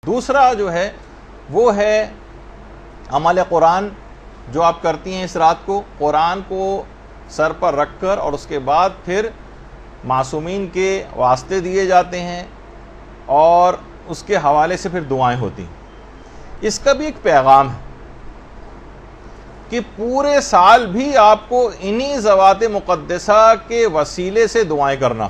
دوسرا جو ہے وہ ہے عمل قرآن جو آپ کرتی ہیں اس رات کو، قرآن کو سر پر رکھ کر، اور اس کے بعد پھر معصومین کے واسطے دیے جاتے ہیں اور اس کے حوالے سے پھر دعائیں ہوتی ہیں۔ اس کا بھی ایک پیغام ہے کہ پورے سال بھی آپ کو انہی ذوات مقدسہ کے وسیلے سے دعائیں کرنا،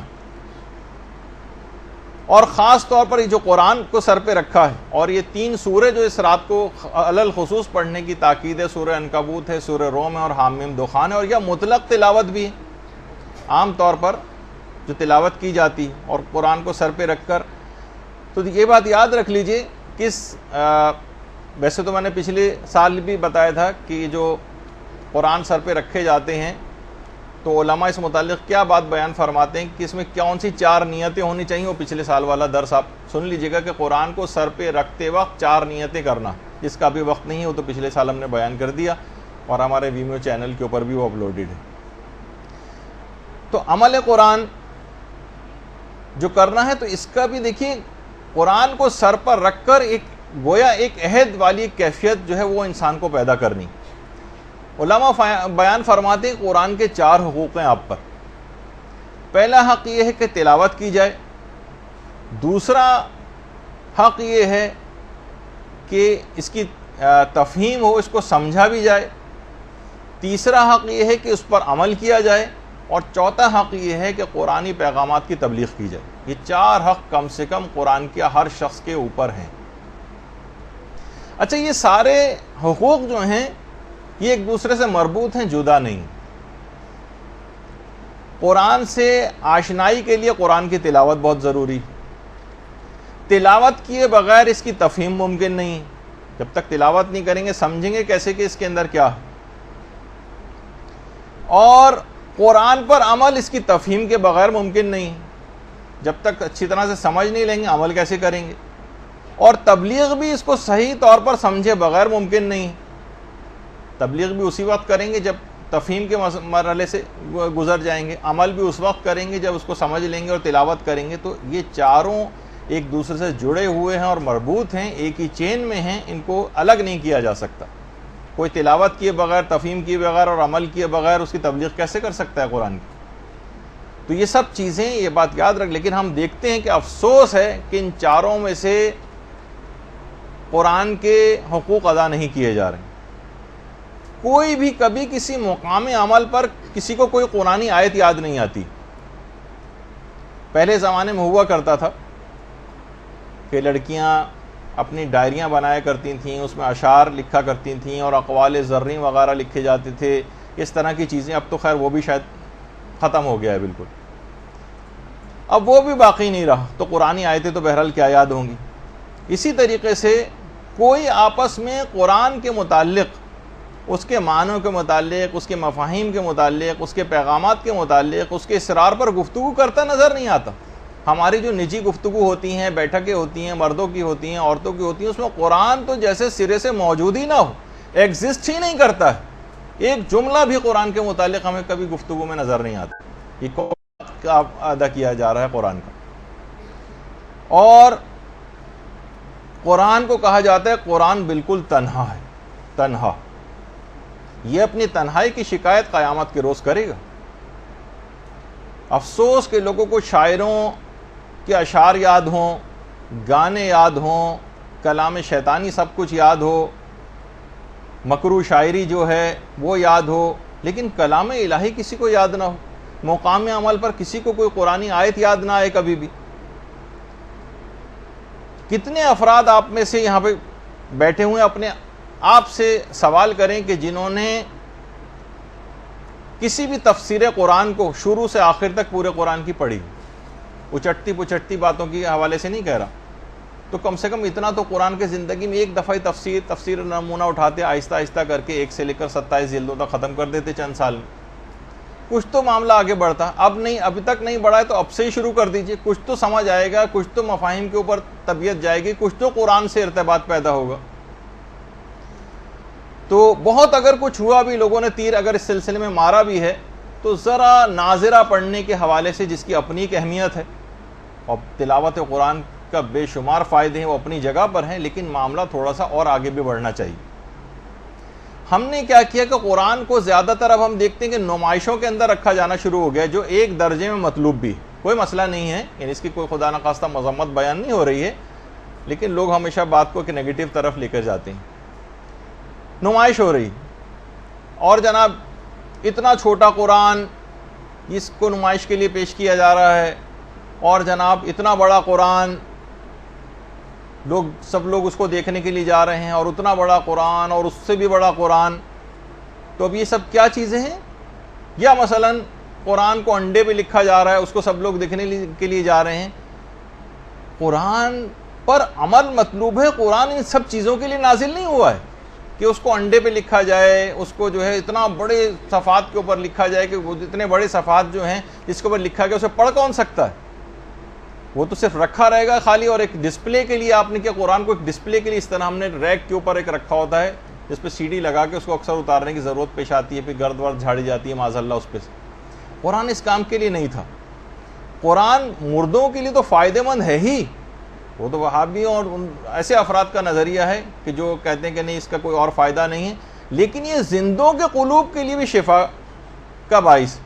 اور خاص طور پر یہ جو قرآن کو سر پہ رکھا ہے، اور یہ 3 سورے جو اس رات کو علل خصوص پڑھنے کی تاکید ہے، سورہ عنکبوت ہے، سورہ روم ہے اور حامیم دخان ہے، اور یہ مطلق تلاوت بھی ہے، عام طور پر جو تلاوت کی جاتی ہے اور قرآن کو سر پہ رکھ کر۔ تو یہ بات یاد رکھ لیجئے کہ ویسے تو میں نے پچھلے سال بھی بتایا تھا کہ جو قرآن سر پہ رکھے جاتے ہیں تو علماء اس متعلق کیا بات بیان فرماتے ہیں کہ اس میں کون سی 4 نیتیں ہونی چاہیے۔ وہ پچھلے سال والا درس آپ سن لیجئے گا کہ قرآن کو سر پہ رکھتے وقت 4 نیتیں کرنا، جس کا بھی وقت نہیں ہے وہ تو پچھلے سال ہم نے بیان کر دیا، اور ہمارے ویمیو چینل کے اوپر بھی وہ اپلوڈڈ ہے۔ تو عمل قرآن جو کرنا ہے تو اس کا بھی دیکھیے، قرآن کو سر پر رکھ کر ایک گویا ایک عہد والی کیفیت جو ہے وہ انسان کو پیدا کرنی۔ علماء بیان فرماتے ہیں قرآن کے 4 حقوق ہیں آپ پر۔ پہلا حق یہ ہے کہ تلاوت کی جائے، دوسرا حق یہ ہے کہ اس کی تفہیم ہو، اس کو سمجھا بھی جائے، تیسرا حق یہ ہے کہ اس پر عمل کیا جائے، اور چوتھا حق یہ ہے کہ قرآنی پیغامات کی تبلیغ کی جائے۔ یہ 4 حق کم سے کم قرآن کے ہر شخص کے اوپر ہیں۔ اچھا، یہ سارے حقوق جو ہیں یہ ایک دوسرے سے مربوط ہیں، جدا نہیں۔ قرآن سے آشنائی کے لیے قرآن کی تلاوت بہت ضروری، تلاوت کیے بغیر اس کی تفہیم ممکن نہیں۔ جب تک تلاوت نہیں کریں گے سمجھیں گے کیسے کہ اس کے اندر کیا ہے، اور قرآن پر عمل اس کی تفہیم کے بغیر ممکن نہیں۔ جب تک اچھی طرح سے سمجھ نہیں لیں گے عمل کیسے کریں گے، اور تبلیغ بھی اس کو صحیح طور پر سمجھے بغیر ممکن نہیں۔ تبلیغ بھی اسی وقت کریں گے جب تفہیم کے مرحلے سے گزر جائیں گے، عمل بھی اس وقت کریں گے جب اس کو سمجھ لیں گے اور تلاوت کریں گے۔ تو یہ چاروں ایک دوسرے سے جڑے ہوئے ہیں اور مربوط ہیں، ایک ہی چین میں ہیں، ان کو الگ نہیں کیا جا سکتا۔ کوئی تلاوت کیے بغیر، تفہیم کیے بغیر اور عمل کیے بغیر اس کی تبلیغ کیسے کر سکتا ہے قرآن کی؟ تو یہ سب چیزیں، یہ بات یاد رکھ، لیکن ہم دیکھتے ہیں کہ افسوس ہے کہ ان چاروں میں سے قرآن کے حقوق ادا نہیں کیے جا رہے ہیں۔ کوئی بھی کبھی کسی مقام عمل پر کسی کو کوئی قرآنی آیت یاد نہیں آتی۔ پہلے زمانے میں ہوا کرتا تھا کہ لڑکیاں اپنی ڈائریاں بنایا کرتی تھیں، اس میں اشعار لکھا کرتی تھیں اور اقوال زرعی وغیرہ لکھے جاتے تھے، اس طرح کی چیزیں۔ اب تو خیر وہ بھی شاید ختم ہو گیا ہے بالکل، اب وہ بھی باقی نہیں رہا، تو قرآنی آیتیں تو بہرحال کیا یاد ہوں گی۔ اسی طریقے سے کوئی آپس میں قرآن کے متعلق، اس کے معنوں کے متعلق، اس کے مفاہیم کے متعلق، اس کے پیغامات کے متعلق، اس کے اسرار پر گفتگو کرتا نظر نہیں آتا۔ ہماری جو نجی گفتگو ہوتی ہیں، بیٹھکیں ہوتی ہیں، مردوں کی ہوتی ہیں، عورتوں کی ہوتی ہیں، اس میں قرآن تو جیسے سرے سے موجود ہی نہ ہو، ایگزسٹ ہی نہیں کرتا ہے۔ ایک جملہ بھی قرآن کے متعلق ہمیں کبھی گفتگو میں نظر نہیں آتا۔ یہ کون ادا کیا جا رہا ہے قرآن کا؟ اور قرآن کو کہا جاتا ہے قرآن بالکل تنہا ہے، تنہا۔ یہ اپنی تنہائی کی شکایت قیامت کے روز کرے گا۔ افسوس کہ لوگوں کو شاعروں کے اشعار یاد ہوں، گانے یاد ہوں، کلام شیطانی سب کچھ یاد ہو، مکروہ شاعری جو ہے وہ یاد ہو، لیکن کلام الہی کسی کو یاد نہ ہو، مقام عمل پر کسی کو کوئی قرآنی آیت یاد نہ آئے کبھی بھی۔ کتنے افراد آپ میں سے یہاں پہ بیٹھے ہوئے اپنے آپ سے سوال کریں کہ جنہوں نے کسی بھی تفسیر قرآن کو شروع سے آخر تک پورے قرآن کی پڑھی، اچٹتی پچٹتی باتوں کے حوالے سے نہیں کہہ رہا، تو کم سے کم اتنا تو قرآن کے زندگی میں ایک دفعہ تفسیر نمونہ اٹھاتے، آہستہ آہستہ کر کے 1 سے لے کر 27 جلدوں تک ختم کر دیتے چند سال میں۔ کچھ تو معاملہ آگے بڑھتا، اب نہیں، ابھی تک نہیں بڑھا ہے تو اب سے ہی شروع کر دیجئے، کچھ تو سمجھ آئے گا، کچھ تو مفاہیم کے اوپر طبیعت جائے گی، کچھ تو قرآن سے ارتباط پیدا ہوگا۔ تو بہت اگر کچھ ہوا بھی، لوگوں نے تیر اگر اس سلسلے میں مارا بھی ہے، تو ذرا ناظرہ پڑھنے کے حوالے سے جس کی اپنی ایک اہمیت ہے، اور تلاوت قرآن کا بے شمار فائدے ہیں، وہ اپنی جگہ پر ہیں، لیکن معاملہ تھوڑا سا اور آگے بھی بڑھنا چاہیے۔ ہم نے کیا کیا کہ قرآن کو زیادہ تر اب ہم دیکھتے ہیں کہ نمائشوں کے اندر رکھا جانا شروع ہو گیا، جو ایک درجے میں مطلوب بھی، کوئی مسئلہ نہیں ہے، یعنی اس کی کوئی خدا نخواستہ مذمت بیان نہیں ہو رہی ہے، لیکن لوگ ہمیشہ بات کو ایک نیگیٹو طرف لے کر جاتے ہیں۔ نمائش ہو رہی، اور جناب اتنا چھوٹا قرآن اس کو نمائش کے لیے پیش کیا جا رہا ہے، اور جناب اتنا بڑا قرآن سب لوگ اس کو دیکھنے کے لیے جا رہے ہیں، اور اتنا بڑا قرآن اور اس سے بھی بڑا قرآن۔ تو اب یہ سب کیا چیزیں ہیں؟ یا مثلا قرآن کو انڈے پہ لکھا جا رہا ہے، اس کو سب لوگ دیکھنے کے لیے جا رہے ہیں۔ قرآن پر عمل مطلوب ہے، قرآن ان سب چیزوں کے لیے نازل نہیں ہوا ہے کہ اس کو انڈے پہ لکھا جائے، اس کو جو ہے اتنا بڑے صفحات کے اوپر لکھا جائے کہ وہ اتنے بڑے صفحات جو ہیں جس کے اوپر لکھا گیا اسے پڑھ کون سکتا ہے؟ وہ تو صرف رکھا رہے گا خالی، اور ایک ڈسپلے کے لیے آپ نے کیا قرآن کو ایک ڈسپلے کے لیے اس طرح ہم نے ریک کے اوپر ایک رکھا ہوتا ہے جس پہ سی ڈی لگا کے اس کو اکثر اتارنے کی ضرورت پیش آتی ہے، پھر گرد ورد جھاڑی جاتی ہے معاذ اللہ اس پہ سے۔ قرآن اس کام کے لیے نہیں تھا۔ قرآن مردوں کے لیے تو فائدہ مند ہے ہی، وہ تو وہابیوں اور ایسے افراد کا نظریہ ہے کہ جو کہتے ہیں کہ نہیں اس کا کوئی اور فائدہ نہیں ہے، لیکن یہ زندوں کے قلوب کے لیے بھی شفا کا باعث،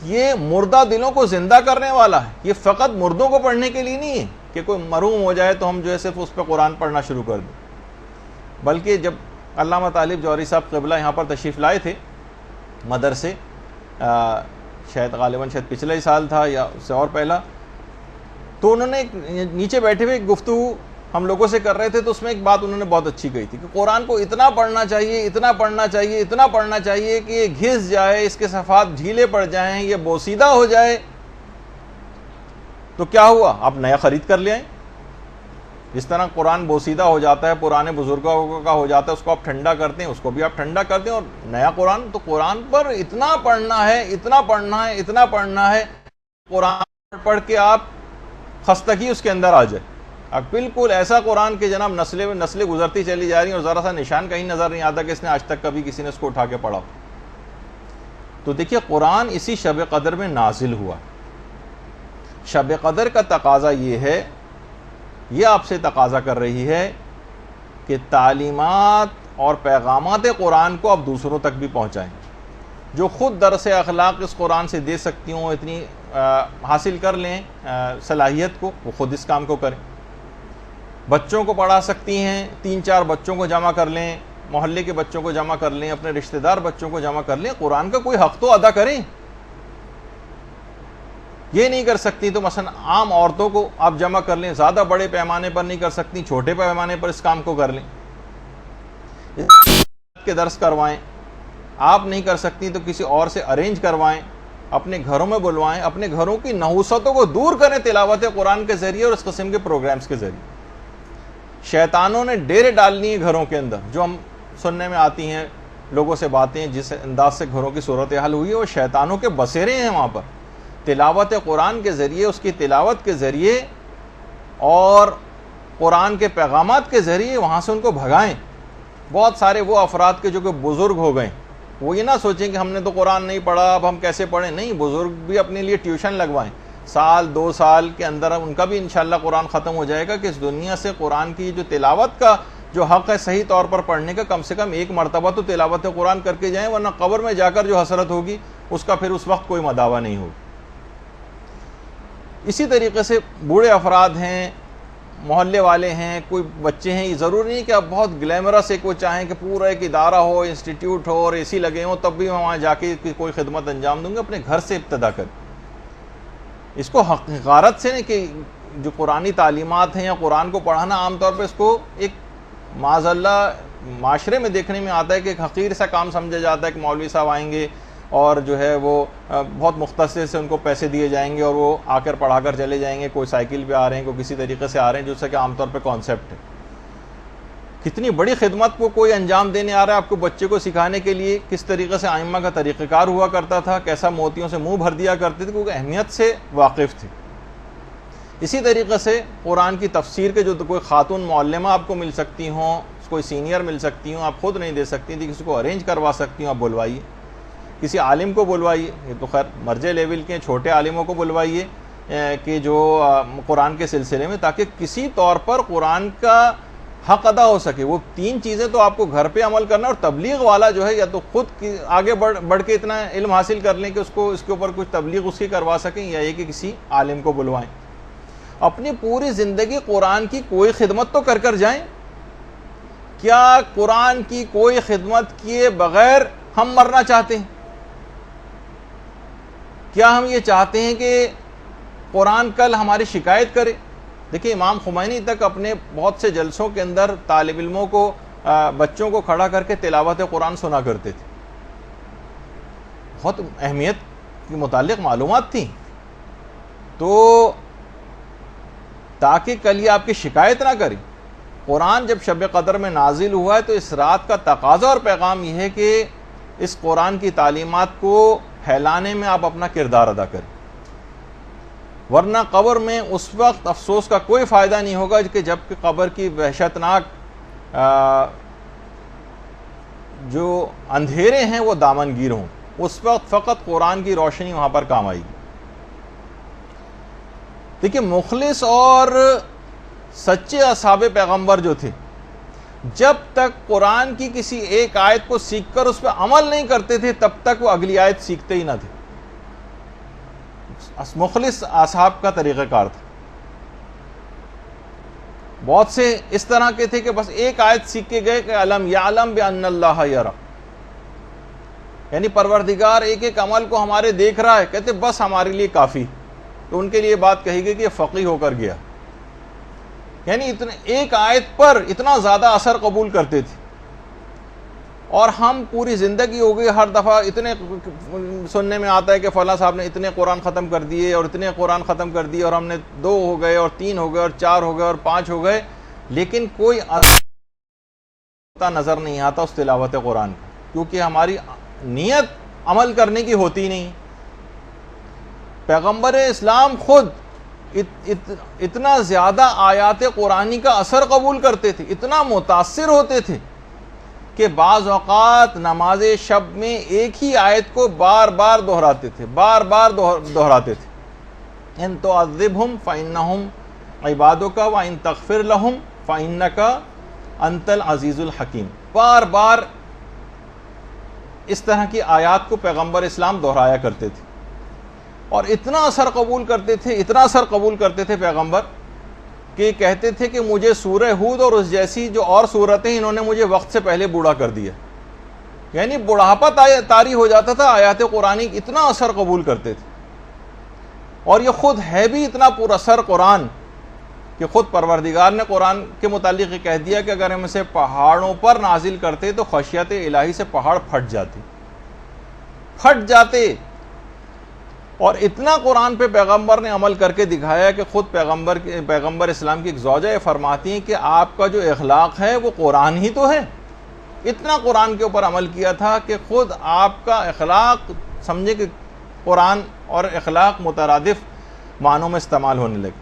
یہ مردہ دلوں کو زندہ کرنے والا ہے۔ یہ فقط مردوں کو پڑھنے کے لیے نہیں ہے کہ کوئی مرحوم ہو جائے تو ہم جو ہے صرف اس پہ قرآن پڑھنا شروع کر دیں، بلکہ جب علامہ طالب جوہری صاحب قبلہ یہاں پر تشریف لائے تھے مدرسے، شاید غالباً پچھلے سال تھا یا اس سے اور پہلا، تو انہوں نے نیچے بیٹھے ہوئے ایک گفتگو ہم لوگوں سے کر رہے تھے، تو اس میں ایک بات انہوں نے بہت اچھی کہی تھی کہ قرآن کو اتنا پڑھنا چاہیے، اتنا پڑھنا چاہیے، اتنا پڑھنا چاہیے کہ یہ گھس جائے، اس کے صفحات ڈھیلے پڑ جائیں، یہ بوسیدہ ہو جائے تو کیا ہوا؟ آپ نیا خرید کر لے آئیں۔ جس طرح قرآن بوسیدہ ہو جاتا ہے، پرانے بزرگوں کا ہو جاتا ہے، اس کو آپ ٹھنڈا کرتے ہیں، اس کو بھی آپ ٹھنڈا کر دیں، اور نیا قرآن، تو قرآن پر اتنا پڑھنا ہے، اتنا پڑھنا ہے، اتنا پڑھنا ہے، قرآن پڑھ کے آپ خستگی اس کے اندر آ جائے۔ اب بالکل ایسا قرآن کہ جناب نسلیں گزرتی چلی جا رہی ہیں اور ذرا سا نشان کہیں نظر نہیں آتا کہ اس نے آج تک کبھی کسی نے اس کو اٹھا کے پڑھا۔ تو دیکھیے قرآن اسی شب قدر میں نازل ہوا۔ شب قدر کا تقاضا یہ ہے، یہ آپ سے تقاضا کر رہی ہے کہ تعلیمات اور پیغامات قرآن کو آپ دوسروں تک بھی پہنچائیں۔ جو خود درس اخلاق اس قرآن سے دے سکتی ہوں، اتنی حاصل کر لیں صلاحیت کو، وہ خود اس کام کو کریں۔ بچوں کو پڑھا سکتی ہیں، 3-4 بچوں کو جمع کر لیں، محلے کے بچوں کو جمع کر لیں، اپنے رشتہ دار بچوں کو جمع کر لیں، قرآن کا کوئی حق تو ادا کریں۔ یہ نہیں کر سکتی تو مثلا عام عورتوں کو آپ جمع کر لیں، زیادہ بڑے پیمانے پر نہیں کر سکتی، چھوٹے پیمانے پر اس کام کو کر لیں، کے درس کروائیں۔ آپ نہیں کر سکتی تو کسی اور سے ارینج کروائیں، اپنے گھروں میں بلوائیں، اپنے گھروں کی نحوستوں کو دور کریں تلاوت قرآن کے ذریعے اور اس قسم کے پروگرامز کے ذریعے۔ شیطانوں نے ڈیرے ڈالنی ہے گھروں کے اندر، جو ہم سننے میں آتی ہیں لوگوں سے باتیں، جس انداز سے گھروں کی صورتحال ہوئی ہے، وہ شیطانوں کے بسیرے ہیں وہاں پر۔ تلاوت قرآن کے ذریعے، اس کی تلاوت کے ذریعے اور قرآن کے پیغامات کے ذریعے وہاں سے ان کو بھگائیں۔ بہت سارے وہ افراد کے جو کہ بزرگ ہو گئے، وہ یہ نہ سوچیں کہ ہم نے تو قرآن نہیں پڑھا اب ہم کیسے پڑھیں، نہیں، بزرگ بھی اپنے لیے ٹیوشن لگوائیں، 1-2 سال کے اندر ان کا بھی انشاءاللہ قرآن ختم ہو جائے گا کہ اس دنیا سے قرآن کی جو تلاوت کا جو حق ہے صحیح طور پر پڑھنے کا، کم سے کم ایک مرتبہ تو تلاوت قرآن کر کے جائیں، ورنہ قبر میں جا کر جو حسرت ہوگی اس کا پھر اس وقت کوئی مداوع نہیں ہوگی۔ اسی طریقے سے بوڑھے افراد ہیں، محلے والے ہیں، کوئی بچے ہیں، یہ ضروری نہیں کہ آپ بہت گلیمرس ہے کوئی چاہیں کہ پورا ایک ادارہ ہو، انسٹیٹیوٹ ہو اور اے سی لگے ہوں تب بھی میں وہاں جا کے کوئی خدمت انجام دوں گا۔ اپنے گھر سے ابتدا کریں، اس کو حقارت سے نہیں کہ جو قرآنی تعلیمات ہیں یا قرآن کو پڑھانا، عام طور پہ اس کو ایک معاذ اللہ معاشرے میں دیکھنے میں آتا ہے کہ ایک حقیر سا کام سمجھا جاتا ہے کہ مولوی صاحب آئیں گے اور جو ہے وہ بہت مختصر سے ان کو پیسے دیے جائیں گے اور وہ آ کر پڑھا کر چلے جائیں گے، کوئی سائیکل پہ آ رہے ہیں، کوئی کسی طریقے سے آ رہے ہیں، جو سے کہ عام طور پہ کانسیپٹ ہے۔ کتنی بڑی خدمت کو کوئی انجام دینے آ رہا ہے آپ کو بچے کو سکھانے کے لیے، کس طریقے سے ائمہ کا طریقہ کار ہوا کرتا تھا، کیسا موتیوں سے منہ بھر دیا کرتے تھے، کیونکہ اہمیت سے واقف تھے۔ اسی طریقے سے قرآن کی تفسیر کے جو کوئی خاتون معلمہ آپ کو مل سکتی ہوں، کوئی سینئر مل سکتی ہوں، آپ خود نہیں دے سکتی تھی، کسی کو ارینج کروا سکتی ہوں، آپ بلوائیے، کسی عالم کو بلوائیے، یہ تو خیر مرجع لیول کے چھوٹے عالموں کو بلوائیے، کہ جو قرآن کے سلسلے میں، تاکہ کسی طور پر قرآن کا حق ادا ہو سکے۔ وہ 3 چیزیں تو آپ کو گھر پہ عمل کرنا، اور تبلیغ والا جو ہے یا تو خود آگے بڑھ کے اتنا علم حاصل کر لیں کہ اس کے اوپر کچھ تبلیغ اس کی کروا سکیں، یا یہ کہ کسی عالم کو بلوائیں۔ اپنی پوری زندگی قرآن کی کوئی خدمت تو کر جائیں۔ کیا قرآن کی کوئی خدمت کیے بغیر ہم مرنا چاہتے ہیں؟ کیا ہم یہ چاہتے ہیں کہ قرآن کل ہماری شکایت کرے؟ دیکھیں، امام خمینی تک اپنے بہت سے جلسوں کے اندر طالب علموں کو، بچوں کو کھڑا کر کے تلاوت قرآن سنا کرتے تھے۔ بہت اہمیت کے متعلق معلومات تھیں، تو تاکہ کل یہ آپ کی شکایت نہ کرے۔ قرآن جب شب قدر میں نازل ہوا ہے تو اس رات کا تقاضا اور پیغام یہ ہے کہ اس قرآن کی تعلیمات کو پھیلانے میں آپ اپنا کردار ادا کریں، ورنہ قبر میں اس وقت افسوس کا کوئی فائدہ نہیں ہوگا کہ جب کہ قبر کی وحشتناک جو اندھیرے ہیں وہ دامن گیر ہوں، اس وقت فقط قرآن کی روشنی وہاں پر کام آئے گی۔ دیکھیے، مخلص اور سچے اصحاب پیغمبر جو تھے، جب تک قرآن کی کسی ایک آیت کو سیکھ کر اس پہ عمل نہیں کرتے تھے تب تک وہ اگلی آیت سیکھتے ہی نہ تھے۔ مخلص اصحاب کا طریقہ کار تھا۔ بہت سے اس طرح کے تھے کہ بس ایک آیت سیکھ کے گئے کہ علم یعلم بان اللہ یرا، یعنی پروردگار ایک ایک عمل کو ہمارے دیکھ رہا ہے، کہتے بس ہمارے لیے کافی۔ تو ان کے لیے بات کہی گئی کہ یہ فقیہ ہو کر گیا، یعنی ایک آیت پر اتنا زیادہ اثر قبول کرتے تھے۔ اور ہم پوری زندگی ہو گئی، ہر دفعہ اتنے سننے میں آتا ہے کہ فلاں صاحب نے اتنے قرآن ختم کر دیے اور اتنے قرآن ختم کر دیے، اور ہم نے 2 ہو گئے اور 3 ہو گئے اور 4 ہو گئے اور 5 ہو گئے، لیکن کوئی نظر نہیں آتا اس تلاوت قرآن کا، کیونکہ ہماری نیت عمل کرنے کی ہوتی نہیں۔ پیغمبر اسلام خود اتنا زیادہ آیات قرآنی کا اثر قبول کرتے تھے، اتنا متاثر ہوتے تھے کہ بعض اوقات نماز شب میں ایک ہی آیت کو بار بار دہراتے تھے۔ ان تعذبہم فإنہم عبادک وإن تغفر لہم فإنک انت العزیز الحکیم۔ بار بار اس طرح کی آیات کو پیغمبر اسلام دہرایا کرتے تھے، اور اتنا اثر قبول کرتے تھے پیغمبر کہ کہتے تھے کہ مجھے سورہ ہود اور اس جیسی جو اور صورتیں انہوں نے مجھے وقت سے پہلے بوڑھا کر دیا، یعنی بڑھاپا طاری ہو جاتا تھا آیات قرآنی، اتنا اثر قبول کرتے تھے۔ اور یہ خود ہے بھی اتنا پر اثر قرآن کہ خود پروردگار نے قرآن کے متعلق یہ کہہ دیا کہ اگر ہم اسے پہاڑوں پر نازل کرتے تو خشیت الہی سے پہاڑ پھٹ جاتے۔ اور اتنا قرآن پہ پیغمبر نے عمل کر کے دکھایا کہ خود پیغمبر اسلام کی ایک زوجہ فرماتی ہیں کہ آپ کا جو اخلاق ہے وہ قرآن ہی تو ہے۔ اتنا قرآن کے اوپر عمل کیا تھا کہ خود آپ کا اخلاق سمجھے کہ قرآن اور اخلاق مترادف معنوں میں استعمال ہونے لگے۔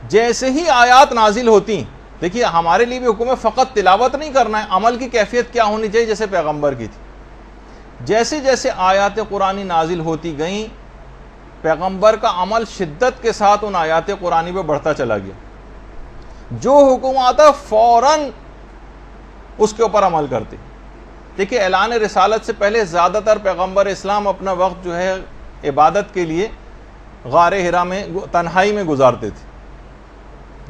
جیسے ہی آیات نازل ہوتی، دیکھیے ہمارے لیے بھی حکم ہے فقط تلاوت نہیں کرنا ہے، عمل کی کیفیت کیا ہونی چاہیے جیسے پیغمبر کی تھی۔ جیسے جیسے آیات قرآنی نازل ہوتی گئیں، پیغمبر کا عمل شدت کے ساتھ ان آیات قرآنی پہ بڑھتا چلا گیا۔ جو حکم آتا فوراً اس کے اوپر عمل کرتے۔ دیکھیے اعلان رسالت سے پہلے زیادہ تر پیغمبر اسلام اپنا وقت جو ہے عبادت کے لیے غار حرا میں تنہائی میں گزارتے تھے۔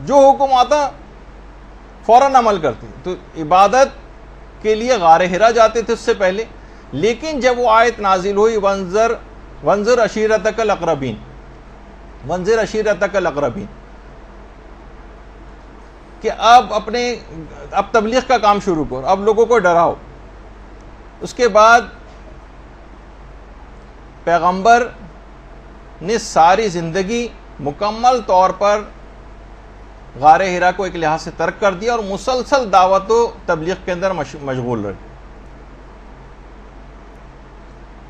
جو حکم آتا فوراً عمل کرتے، تو عبادت کے لیے غار حرا جاتے تھے اس سے پہلے۔ لیکن جب وہ آیت نازل ہوئی وانذر عشیرتک الاقربین، کہ اب تبلیغ کا کام شروع کرو، اب لوگوں کو ڈراؤ۔ اس کے بعد پیغمبر نے ساری زندگی مکمل طور پر غار حرا کو ایک لحاظ سے ترک کر دیا اور مسلسل دعوت و تبلیغ کے اندر مشغول رہے،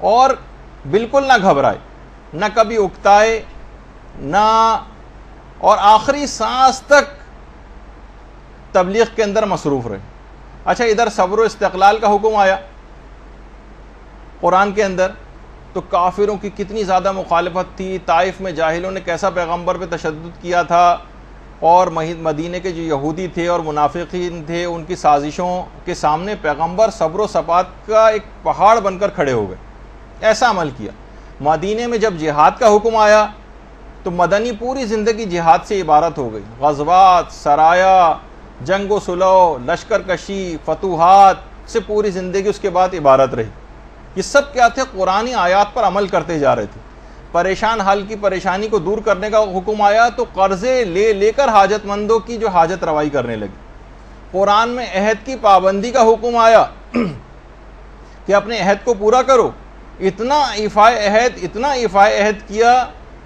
اور بالکل نہ گھبرائے، نہ کبھی اکتائے، نہ، اور آخری سانس تک تبلیغ کے اندر مصروف رہے۔ اچھا، ادھر صبر و استقلال کا حکم آیا قرآن کے اندر تو کافروں کی کتنی زیادہ مخالفت تھی، طائف میں جاہلوں نے کیسا پیغمبر پہ تشدد کیا تھا، اور مدینے کے جو یہودی تھے اور منافقین تھے ان کی سازشوں کے سامنے پیغمبر صبر و ثبات کا ایک پہاڑ بن کر کھڑے ہو گئے، ایسا عمل کیا۔ مدینے میں جب جہاد کا حکم آیا تو مدنی پوری زندگی جہاد سے عبارت ہو گئی، غزوات، سرایا، جنگ و صلح، لشکر کشی، فتوحات سے پوری زندگی اس کے بعد عبارت رہی۔ یہ سب کیا تھے؟ قرآنی آیات پر عمل کرتے جا رہے تھے۔ پریشان حال کی پریشانی کو دور کرنے کا حکم آیا تو قرضے لے لے کر حاجت مندوں کی جو حاجت روائی کرنے لگے۔ قرآن میں عہد کی پابندی کا حکم آیا کہ اپنے عہد کو پورا کرو۔ اتنا ایفائے عہد کیا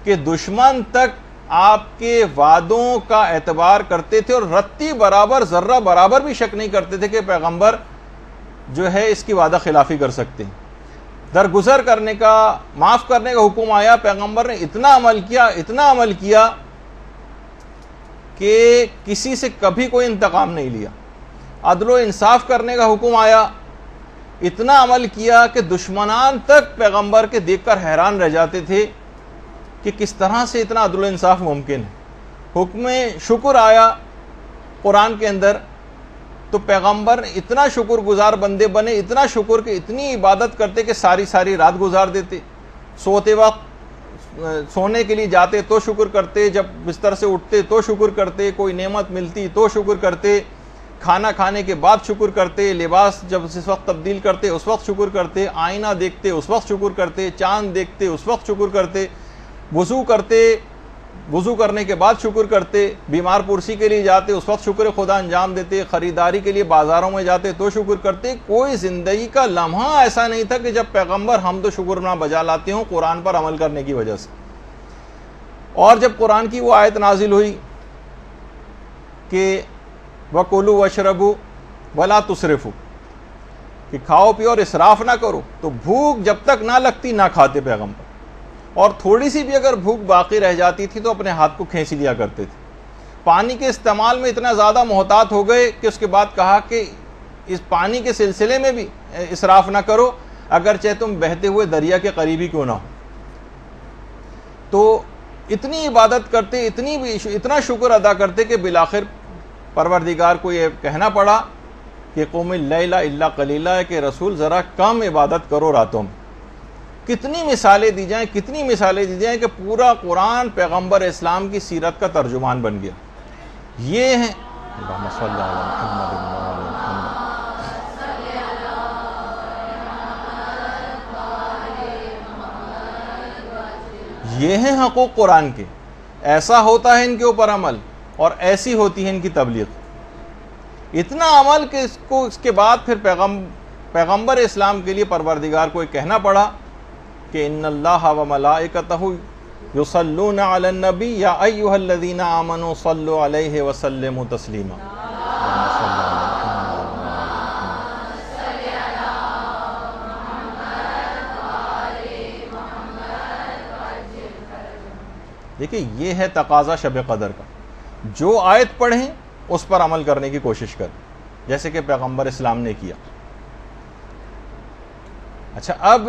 کہ دشمن تک آپ کے وعدوں کا اعتبار کرتے تھے اور رتی برابر، ذرہ برابر بھی شک نہیں کرتے تھے کہ پیغمبر جو ہے اس کی وعدہ خلافی کر سکتے ہیں۔ درگزر کرنے کا، معاف کرنے کا حکم آیا، پیغمبر نے اتنا عمل کیا کہ کسی سے کبھی کوئی انتقام نہیں لیا۔ عدل و انصاف کرنے کا حکم آیا، اتنا عمل کیا کہ دشمنان تک پیغمبر کے دیکھ کر حیران رہ جاتے تھے کہ کس طرح سے اتنا عدل و انصاف ممکن ہے۔ حکم شکر آیا قرآن کے اندر تو پیغمبر اتنا شکر گزار بندے بنے، اتنا شکر کہ اتنی عبادت کرتے کہ ساری رات گزار دیتے، سوتے وقت سونے کے لیے جاتے تو شکر کرتے، جب بستر سے اٹھتے تو شکر کرتے، کوئی نعمت ملتی تو شکر کرتے، کھانا کھانے کے بعد شکر کرتے، لباس جب اس وقت تبدیل کرتے اس وقت شکر کرتے، آئینہ دیکھتے اس وقت شکر کرتے، چاند دیکھتے اس وقت شکر کرتے، وضو کرنے کے بعد شکر کرتے، بیمار پرسی کے لیے جاتے اس وقت شکر خدا انجام دیتے، خریداری کے لیے بازاروں میں جاتے تو شکر کرتے۔ کوئی زندگی کا لمحہ ایسا نہیں تھا کہ جب پیغمبر حمد و شکر نہ بجا لاتے ہوں قرآن پر عمل کرنے کی وجہ سے۔ اور جب قرآن کی وہ آیت نازل ہوئی کہ وَكُلُوا وَاشْرَبُوا وَلَا تُسْرِفُوا، کہ کھاؤ پیو اور اسراف نہ کرو، تو بھوک جب تک نہ لگتی نہ کھاتے پیغمبر، اور تھوڑی سی بھی اگر بھوک باقی رہ جاتی تھی تو اپنے ہاتھ کو کھینچ لیا کرتے تھے۔ پانی کے استعمال میں اتنا زیادہ محتاط ہو گئے کہ اس کے بعد کہا کہ اس پانی کے سلسلے میں بھی اسراف نہ کرو، اگرچہ تم بہتے ہوئے دریا کے قریبی کیوں نہ ہو۔ تو اتنی عبادت کرتے، اتنا شکر ادا کرتے کہ بالآخر پروردگار کو یہ کہنا پڑا کہ قوم اللیل الا قلیلا، ہے کہ رسول ذرا کم عبادت کرو راتوں میں۔ کتنی مثالیں دی جائیں کہ پورا قرآن پیغمبر اسلام کی سیرت کا ترجمان بن گیا۔ یہ ہیں اللہم صلی علی محمد وعلی محمد۔ یہ ہیں حقوق قرآن کے، ایسا ہوتا ہے ان کے اوپر عمل اور ایسی ہوتی ہے ان کی تبلیغ۔ اتنا عمل کہ اس کے بعد پھر پیغمبر اسلام کے لیے پروردگار کو یہ کہنا پڑا کہ ان اللہ و ملائکتہ یصلون علی النبی یا ایھا الذین آمنوا صلوا علیہ وسلموا تسلیما۔ دیکھیں یہ ہے تقاضا شب قدر کا، جو آیت پڑھیں اس پر عمل کرنے کی کوشش کریں جیسے کہ پیغمبر اسلام نے کیا۔ اچھا، اب